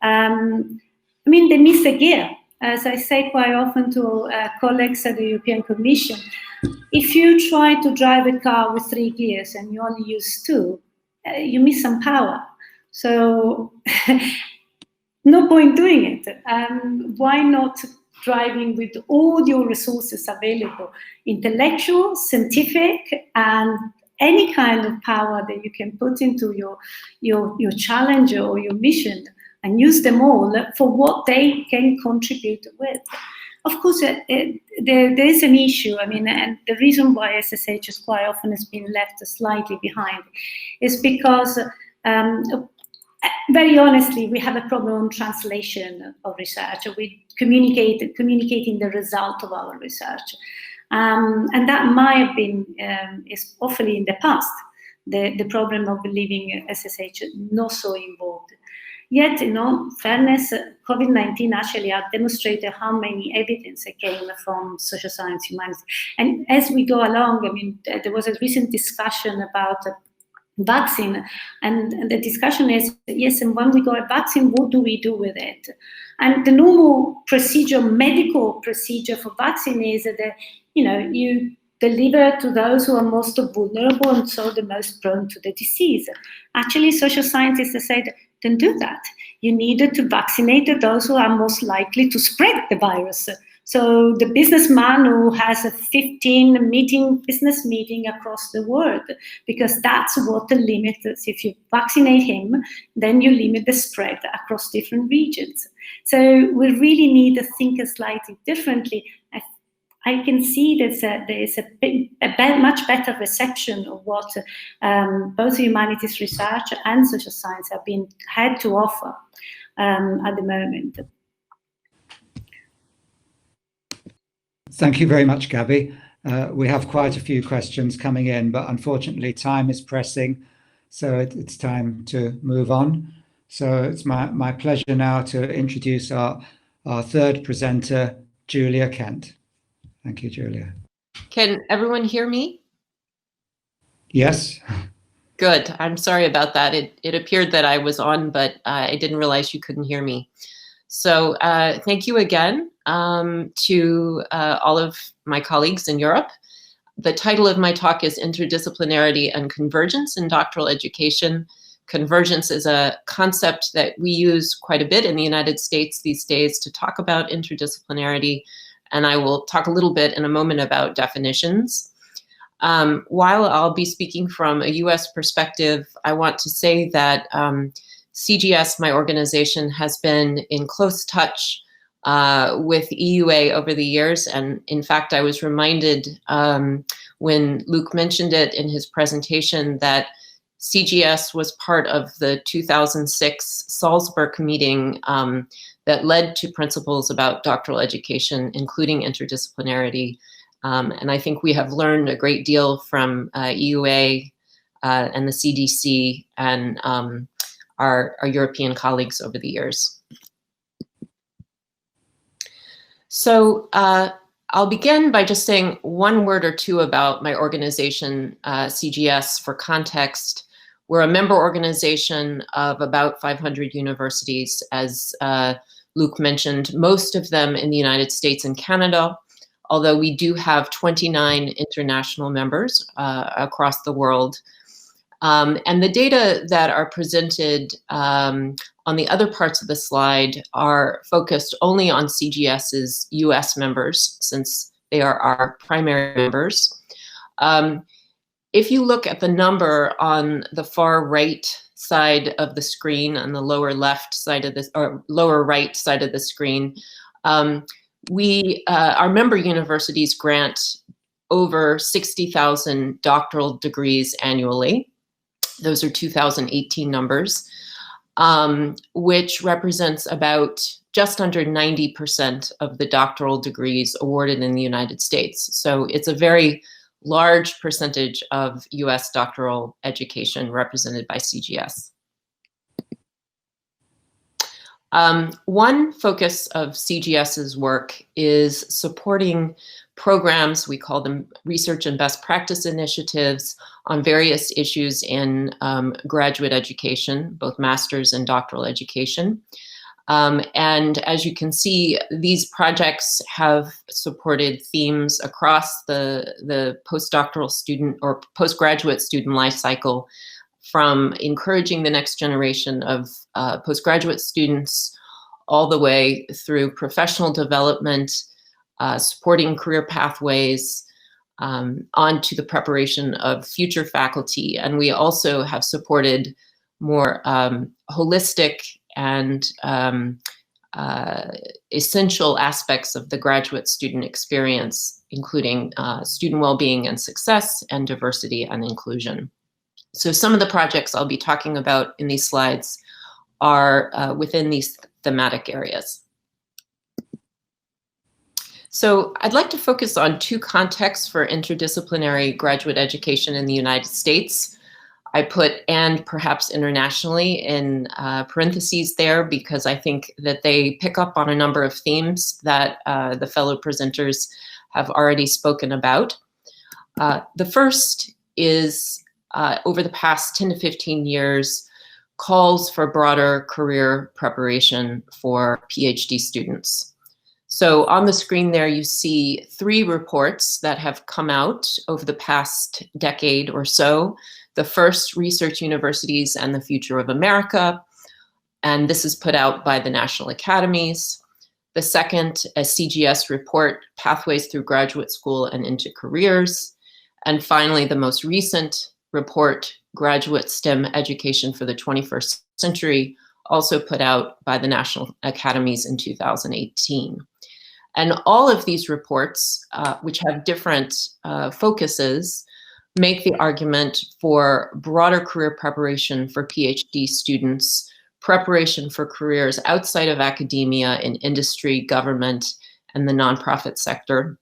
Speaker 3: I mean, they miss the gear. As I say quite often to colleagues at the European Commission, if you try to drive a car with 3 gears and you only use 2, you miss some power. So no point doing it. Why not driving with all your resources available, intellectual, scientific, and any kind of power that you can put into your challenge or your mission, and use them all for what they can contribute with. Of course, there is an issue. I mean, and the reason why SSH is quite often has been left slightly behind is because, very honestly, we have a problem on translation of research. We communicating the result of our research, and that might have been is awfully in the past the problem of leaving SSH not so involved. Yet, in all fairness, COVID-19 actually have demonstrated how many evidence came from social science humanities. And as we go along, I mean, there was a recent discussion about vaccine, and the discussion is, yes, and when we got a vaccine, what do we do with it? And the normal procedure, medical procedure for vaccine is that, you deliver to those who are most vulnerable and so the most prone to the disease. Actually, social scientists have said, don't do that. You needed to vaccinate those who are most likely to spread the virus. So the businessman who has a 15 business meeting across the world, because that's what the limit is. If you vaccinate him, then you limit the spread across different regions. So we really need to think slightly differently. I can see that there is a much better reception of what both humanities research and social science have had to offer at the moment.
Speaker 1: Thank you very much, Gabby. We have quite a few questions coming in, but unfortunately time is pressing. so it's time to move on. So it's my pleasure now to introduce our third presenter, Julia Kent. Thank you, Julia.
Speaker 4: Can everyone hear me?
Speaker 1: Yes.
Speaker 4: Good. I'm sorry about that. It appeared that I was on, but I didn't realize you couldn't hear me. So thank you again to all of my colleagues in Europe. The title of my talk is Interdisciplinarity and Convergence in Doctoral Education. Convergence is a concept that we use quite a bit in the United States these days to talk about interdisciplinarity, and I will talk a little bit in a moment about definitions. While I'll be speaking from a US perspective, I want to say that CGS, my organization, has been in close touch with EUA over the years. And in fact, I was reminded when Luke mentioned it in his presentation that CGS was part of the 2006 Salzburg meeting that led to principles about doctoral education, including interdisciplinarity. And I think we have learned a great deal from EUA and the CDC and our European colleagues over the years. So I'll begin by just saying one word or two about my organization, CGS, for context. We're a member organization of about 500 universities, as Luke mentioned, most of them in the United States and Canada, although we do have 29 international members across the world. And the data that are presented on the other parts of the slide are focused only on CGS's US members, since they are our primary members. If you look at the number on the far right side of the screen, on the lower left side of this, or lower right side of the screen, our member universities grant over 60,000 doctoral degrees annually. Those are 2018 numbers, which represents about just under 90% of the doctoral degrees awarded in the United States. So it's a very large percentage of US doctoral education represented by CGS. One focus of CGS's work is supporting programs, we call them research and best practice initiatives, on various issues in graduate education, both master's and doctoral education. And as you can see, these projects have supported themes across the postdoctoral student or postgraduate student life cycle, from encouraging the next generation of postgraduate students all the way through professional development, supporting career pathways, on to the preparation of future faculty. And we also have supported more holistic and essential aspects of the graduate student experience, including student well-being and success, and diversity and inclusion. So some of the projects I'll be talking about in these slides are within these thematic areas. So I'd like to focus on two contexts for interdisciplinary graduate education in the United States. I put "and perhaps internationally" in parentheses there because I think that they pick up on a number of themes that the fellow presenters have already spoken about. The first is, over the past 10 to 15 years, calls for broader career preparation for PhD students. So on the screen there, you see 3 reports that have come out over the past decade or so. The first, Research Universities and the Future of America, and this is put out by the National Academies. The second, a CGS report, Pathways Through Graduate School and into Careers. And finally, the most recent report, Graduate STEM Education for the 21st Century, also put out by the National Academies in 2018. And all of these reports, which have different focuses, make the argument for broader career preparation for PhD students, preparation for careers outside of academia in industry, government, and the nonprofit sector.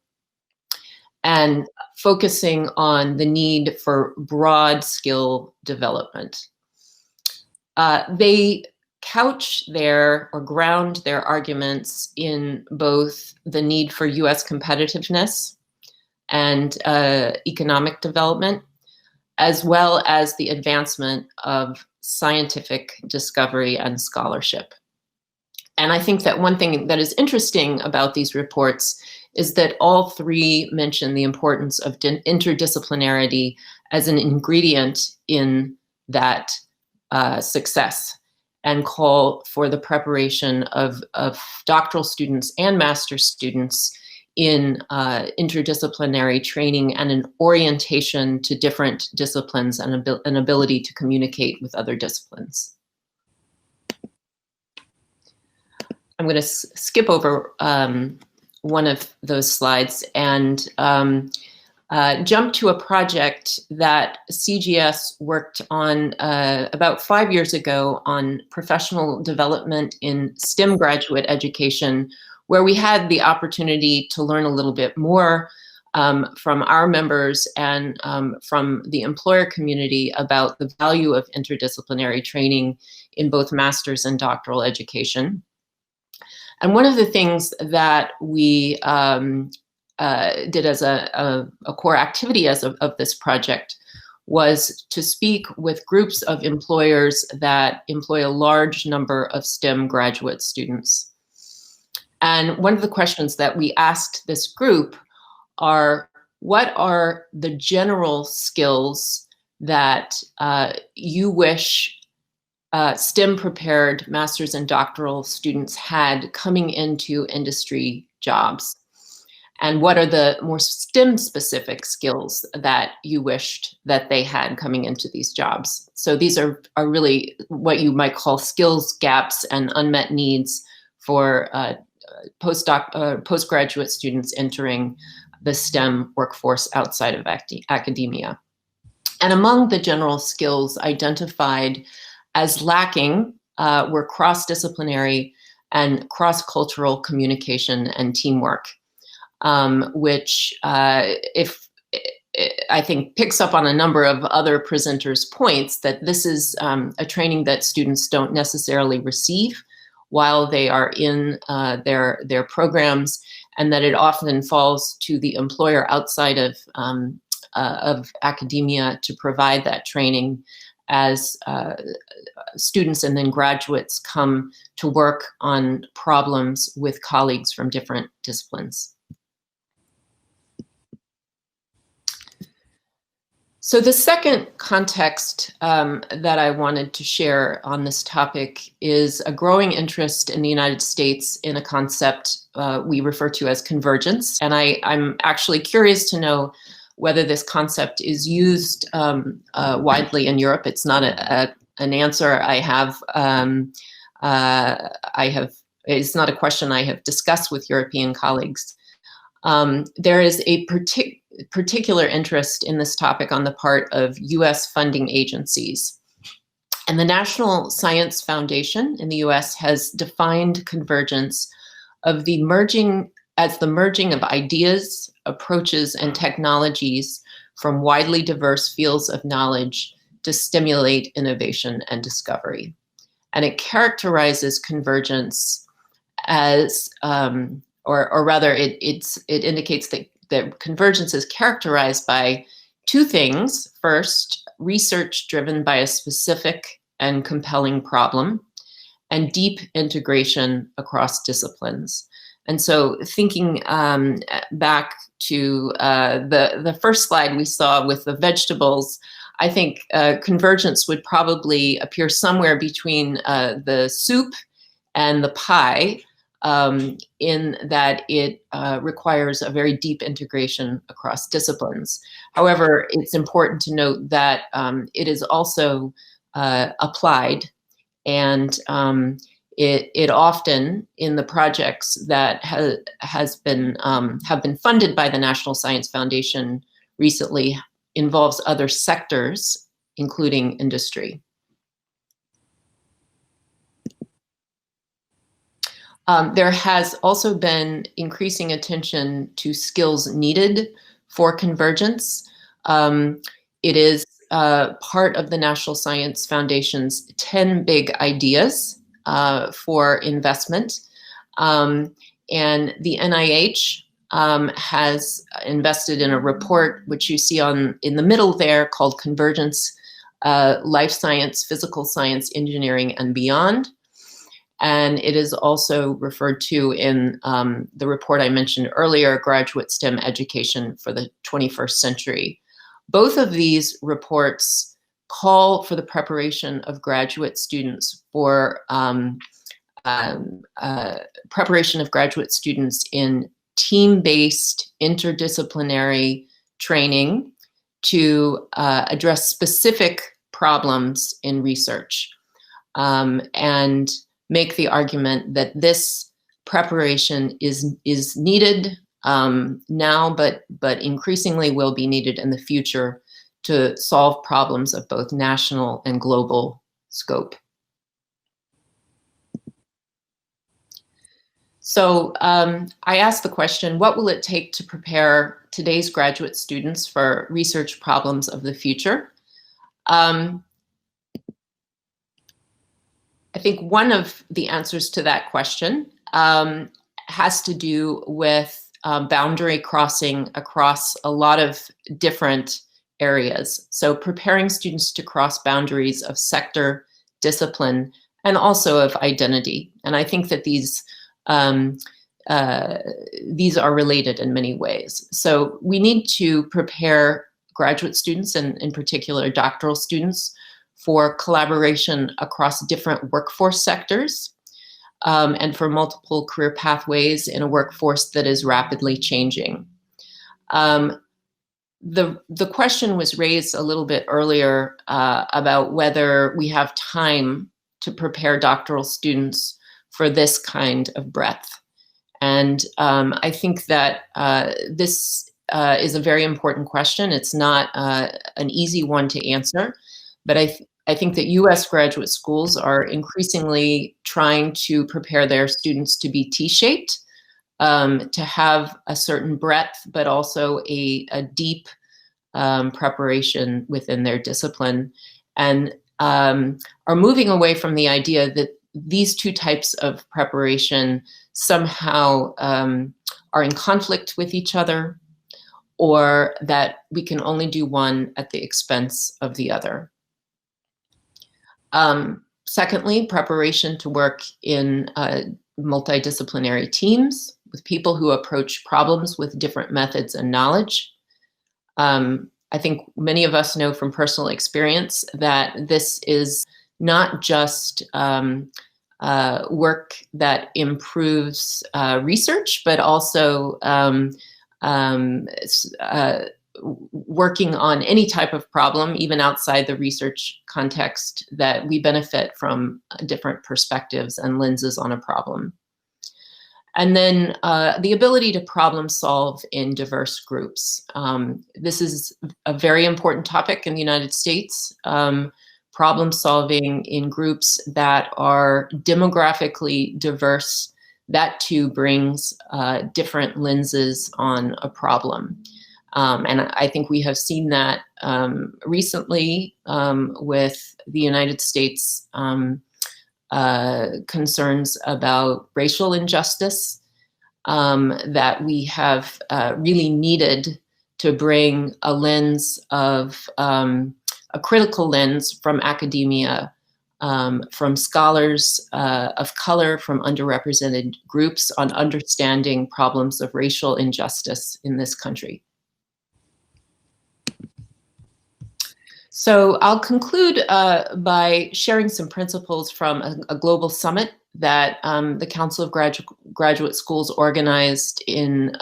Speaker 4: and focusing on the need for broad skill development. They couch or ground their arguments in both the need for US competitiveness and economic development, as well as the advancement of scientific discovery and scholarship. And I think that one thing that is interesting about these reports is that all three mention the importance of interdisciplinarity as an ingredient in that success, and call for the preparation of doctoral students and master's students in interdisciplinary training and an orientation to different disciplines and an ability to communicate with other disciplines. I'm going to skip over one of those slides and jump to a project that CGS worked on about 5 years ago on professional development in STEM graduate education, where we had the opportunity to learn a little bit more from our members and from the employer community about the value of interdisciplinary training in both master's and doctoral education. And one of the things that we did as a core activity of this project was to speak with groups of employers that employ a large number of STEM graduate students. And one of the questions that we asked this group are, what are the general skills that you wish STEM-prepared master's and doctoral students had coming into industry jobs? And what are the more STEM-specific skills that you wished that they had coming into these jobs? So these are really what you might call skills gaps and unmet needs for postgraduate students entering the STEM workforce outside of academia. And among the general skills identified as lacking were cross-disciplinary and cross-cultural communication and teamwork, which I think picks up on a number of other presenters' points that this is a training that students don't necessarily receive while they are in their programs, and that it often falls to the employer outside of academia to provide that training as students and then graduates come to work on problems with colleagues from different disciplines. So the second context that I wanted to share on this topic is a growing interest in the United States in a concept we refer to as convergence. And I'm actually curious to know whether this concept is used widely in Europe. It's not an answer I have. It's not a question I have discussed with European colleagues. There is a particular interest in this topic on the part of US funding agencies. And the National Science Foundation in the US has defined convergence as the merging of ideas, approaches, and technologies from widely diverse fields of knowledge to stimulate innovation and discovery. And it characterizes convergence as, or rather it indicates that convergence is characterized by two things. First, research driven by a specific and compelling problem, and deep integration across disciplines. And so thinking back to the first slide we saw with the vegetables, I think convergence would probably appear somewhere between the soup and the pie, in that it requires a very deep integration across disciplines. However, it's important to note that it is also applied, and it often, in the projects that have been funded by the National Science Foundation recently, involves other sectors, including industry. There has also been increasing attention to skills needed for Convergence. It is part of the National Science Foundation's 10 big ideas for investment. And the NIH has invested in a report, which you see in the middle there, called Convergence, Life Science, Physical Science, Engineering, and Beyond. And it is also referred to in the report I mentioned earlier, Graduate STEM Education for the 21st Century. Both of these reports call for the preparation of graduate students for preparation of graduate students in team-based interdisciplinary training to address specific problems in research, and make the argument that this preparation is needed now, but increasingly will be needed in the future to solve problems of both national and global scope. So I asked the question, what will it take to prepare today's graduate students for research problems of the future? I think one of the answers to that question has to do with boundary crossing across a lot of different areas. So preparing students to cross boundaries of sector, discipline, and also of identity. And I think that these are related in many ways. So we need to prepare graduate students, and in particular doctoral students, for collaboration across different workforce sectors, and for multiple career pathways in a workforce that is rapidly changing. The question was raised a little bit earlier about whether we have time to prepare doctoral students for this kind of breadth. And I think that this is a very important question. It's not an easy one to answer, but I think that US graduate schools are increasingly trying to prepare their students to be T-shaped, to have a certain breadth, but also a deep preparation within their discipline, and are moving away from the idea that these two types of preparation somehow are in conflict with each other, or that we can only do one at the expense of the other. Secondly, preparation to work in multidisciplinary teams with people who approach problems with different methods and knowledge. I think many of us know from personal experience that this is not just work that improves research, but also working on any type of problem, even outside the research context, that we benefit from different perspectives and lenses on a problem. And then the ability to problem solve in diverse groups. This is a very important topic in the United States. Problem solving in groups that are demographically diverse, that too brings different lenses on a problem. And I think we have seen that recently with the United States concerns about racial injustice, that we have really needed to bring a lens of, a critical lens from academia, from scholars of color, from underrepresented groups, on understanding problems of racial injustice in this country. So I'll conclude by sharing some principles from a global summit that the Council of Graduate Schools organized in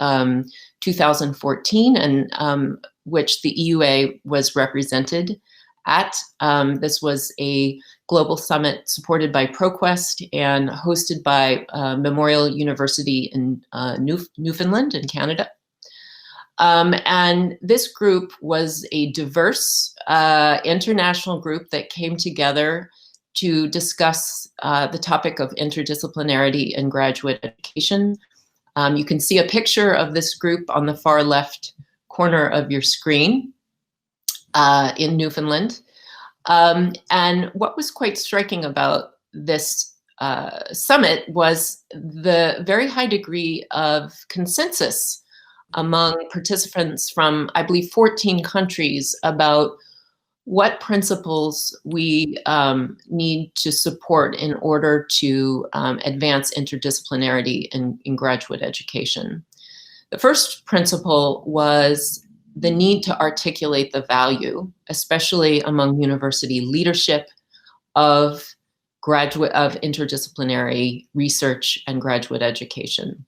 Speaker 4: 2014, and which the EUA was represented at. This was a global summit supported by ProQuest and hosted by Memorial University in Newfoundland in Canada. And this group was a diverse international group that came together to discuss the topic of interdisciplinarity in graduate education. You can see a picture of this group on the far left corner of your screen in Newfoundland. And what was quite striking about this summit was the very high degree of consensus among participants from, I believe, 14 countries about what principles we need to support in order to advance interdisciplinarity in graduate education. The first principle was the need to articulate the value, especially among university leadership, of interdisciplinary research and graduate education.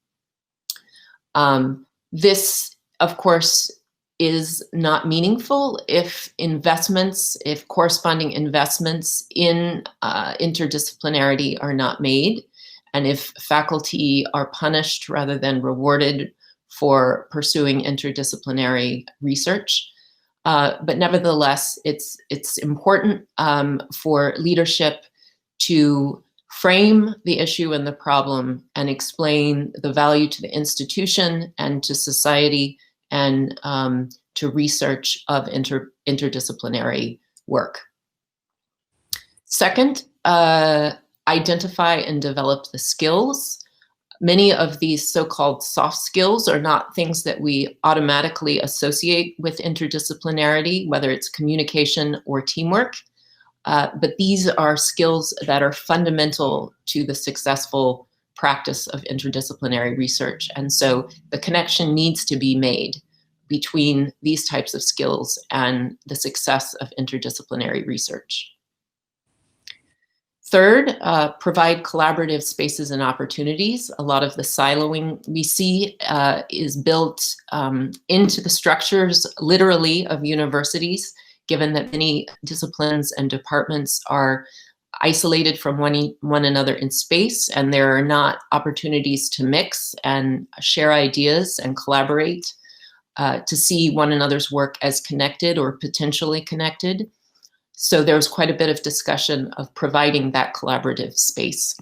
Speaker 4: This, of course, is not meaningful if corresponding investments in interdisciplinarity are not made, and if faculty are punished rather than rewarded for pursuing interdisciplinary research. But nevertheless, it's important for leadership to frame the issue and the problem and explain the value to the institution and to society and to research of interdisciplinary work. Second, identify and develop the skills. Many of these so-called soft skills are not things that we automatically associate with interdisciplinarity, whether it's communication or teamwork, but these are skills that are fundamental to the successful practice of interdisciplinary research. And so the connection needs to be made between these types of skills and the success of interdisciplinary research. Third, provide collaborative spaces and opportunities. A lot of the siloing we see is built into the structures, literally, of universities, given that many disciplines and departments are isolated from one another in space, and there are not opportunities to mix and share ideas and collaborate, to see one another's work as connected or potentially connected. So there was quite a bit of discussion of providing that collaborative space.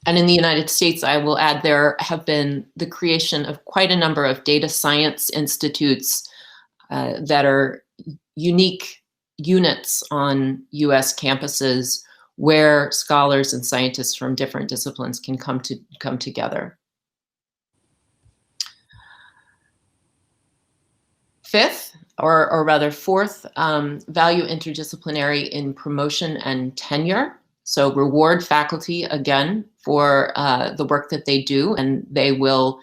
Speaker 4: And in the United States, I will add, there have been the creation of quite a number of data science institutes that are unique units on US campuses where scholars and scientists from different disciplines can come together. Fifth, or rather fourth, value interdisciplinary in promotion and tenure. So reward faculty, again, for the work that they do, and they will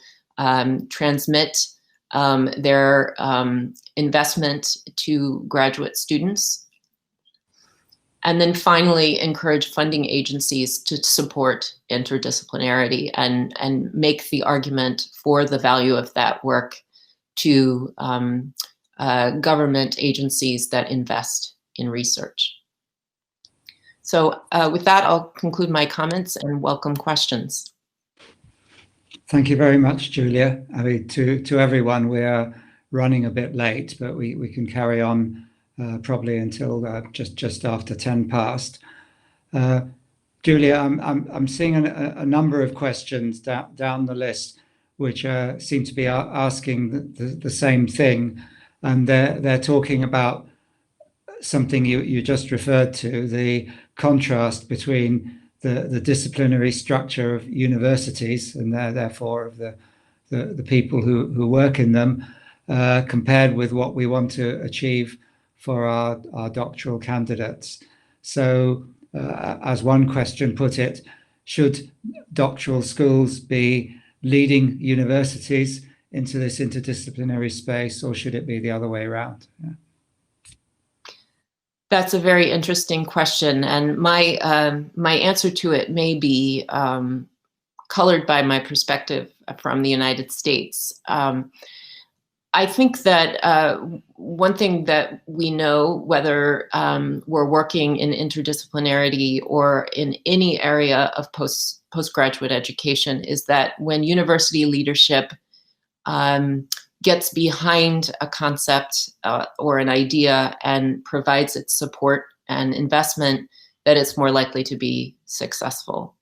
Speaker 4: transmit their investment to graduate students. And then finally, encourage funding agencies to support interdisciplinarity and make the argument for the value of that work to government agencies that invest in research. So with that, I'll conclude my comments and welcome questions.
Speaker 1: Thank you very much, Julia. I mean, to everyone, we are running a bit late, but we can carry on probably until just after 10 past. Julia, I'm seeing a number of questions down the list, which seem to be asking the same thing, and they're talking about something you just referred to, the contrast between the disciplinary structure of universities and therefore of the people who work in them, compared with what we want to achieve for our doctoral candidates. So as one question put it, should doctoral schools be leading universities into this interdisciplinary space, or should it be the other way around? Yeah.
Speaker 4: That's a very interesting question, and my my answer to it may be colored by my perspective from the United States. I think that one thing that we know, whether we're working in interdisciplinarity or in any area of postgraduate education, is that when university leadership gets behind a concept or an idea and provides its support and investment, that it's more likely to be successful.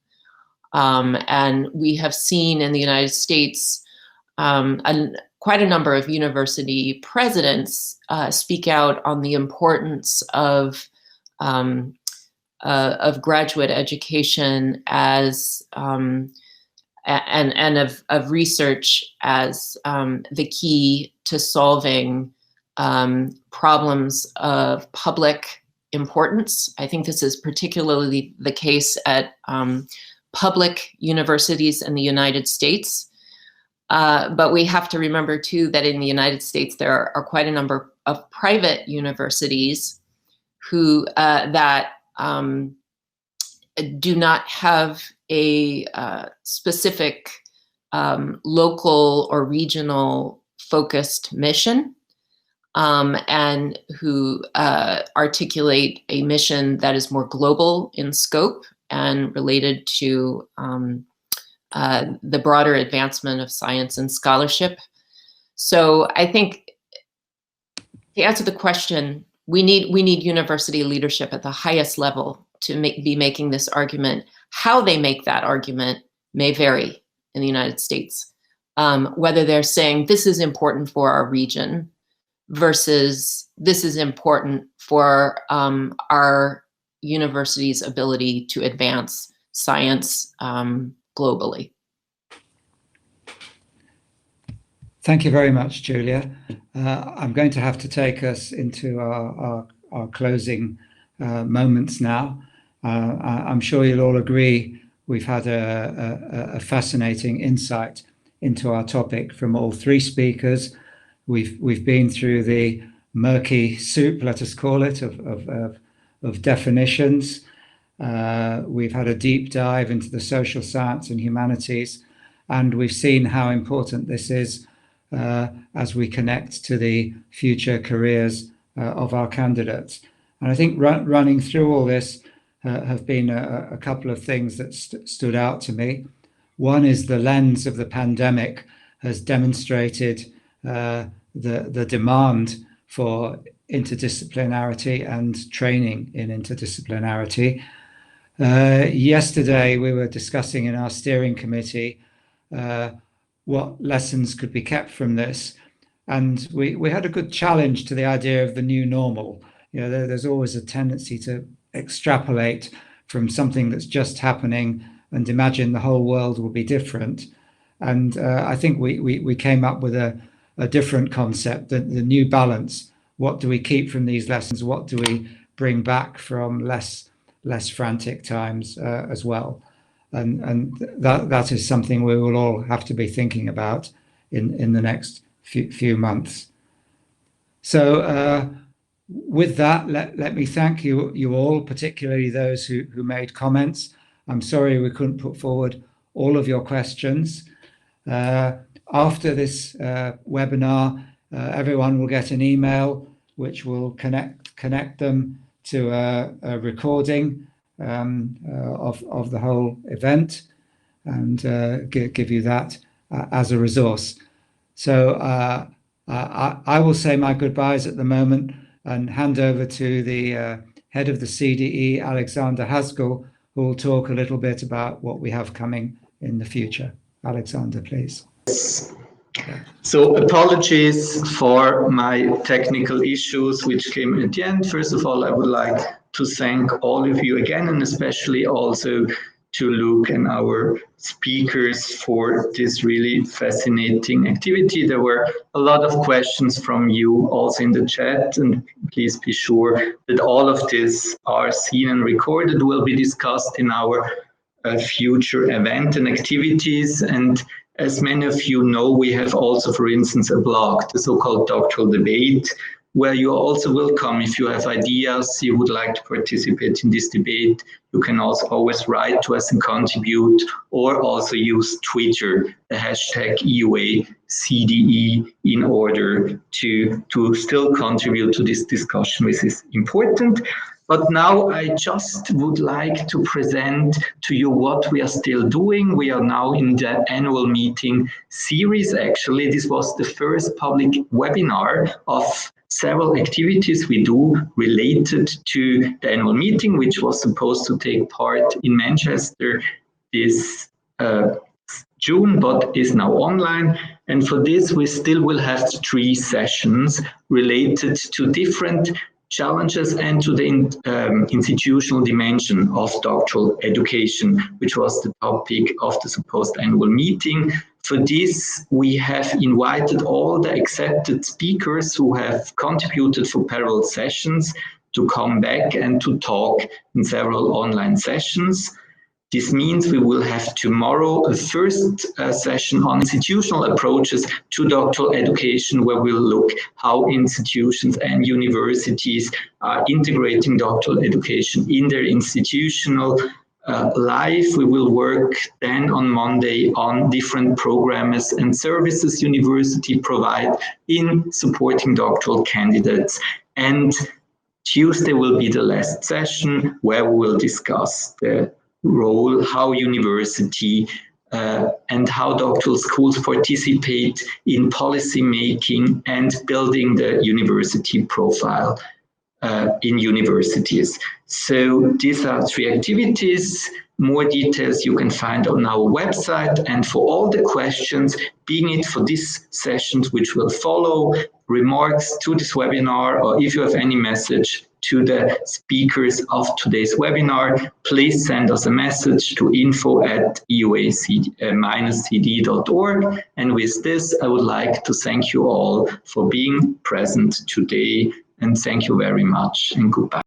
Speaker 4: And we have seen in the United States quite a number of university presidents speak out on the importance of graduate education as and of research as the key to solving problems of public importance. I think this is particularly the case at public universities in the United States. But we have to remember too that in the United States there are quite a number of private universities who do not have a specific local or regional focused mission, and who articulate a mission that is more global in scope and related to the broader advancement of science and scholarship. So I think, to answer the question, we need university leadership at the highest level to be making this argument. How they make that argument may vary in the United States. Whether they're saying this is important for our region versus this is important for our university's ability to advance science globally.
Speaker 1: Thank you very much, Julia. I'm going to have to take us into our closing moments now. I'm sure you'll all agree we've had a fascinating insight into our topic from all three speakers. We've been through the murky soup, let us call it, of definitions. We've had a deep dive into the social science and humanities, and we've seen how important this is as we connect to the future careers of our candidates. And I think running through all this have been a couple of things that stood out to me. One is the lens of the pandemic has demonstrated the demand for interdisciplinarity and training in interdisciplinarity. Yesterday, we were discussing in our steering committee what lessons could be kept from this. And we had a good challenge to the idea of the new normal. You know, there's always a tendency to extrapolate from something that's just happening and imagine the whole world will be different. And I think we came up with a different concept, the new balance. What do we keep from these lessons? What do we bring back from less frantic times as well? And that is something we will all have to be thinking about in the next few months. So with that, let me thank you all, particularly those who made comments. I'm sorry we couldn't put forward all of your questions. After this webinar, everyone will get an email which will connect them to a recording of the whole event and give you that as a resource. So I will say my goodbyes at the moment and hand over to the head of the CDE, Alexander Haskell, who will talk a little bit about what we have coming in the future. Alexander, please.
Speaker 5: So apologies for my technical issues which came at the end. First of all, I would like to thank all of you again, and especially also to Luke and our speakers for this really fascinating activity. There were a lot of questions from you also in the chat, and please be sure that all of this are seen and recorded, will be discussed in our future event and activities. And as many of you know, we have also, for instance, a blog, the so-called doctoral debate, where you are also welcome. If you have ideas, you would like to participate in this debate, you can also always write to us and contribute, or also use Twitter, the hashtag EUA-CDE, in order to still contribute to this discussion, which is important. But now I just would like to present to you what we are still doing. We are now in the annual meeting series. Actually, this was the first public webinar of several activities we do related to the annual meeting, which was supposed to take part in Manchester this June, but is now online. And for this, we still will have 3 sessions related to different challenges and to the institutional dimension of doctoral education, which was the topic of the supposed annual meeting. For this, we have invited all the accepted speakers who have contributed for parallel sessions to come back and to talk in several online sessions. This means we will have tomorrow a first session on institutional approaches to doctoral education, where we'll look how institutions and universities are integrating doctoral education in their institutional life. We will work then on Monday on different programs and services university provide in supporting doctoral candidates. And Tuesday will be the last session where we will discuss the role, how university and how doctoral schools participate in policy making and building the university profile in universities. So these are 3 activities. More details you can find on our website. And for all the questions, being it for these sessions which will follow, remarks to this webinar, or if you have any message to the speakers of today's webinar, please send us a message to info@EUA-CDE.org. And with this, I would like to thank you all for being present today, and thank you very much, and goodbye.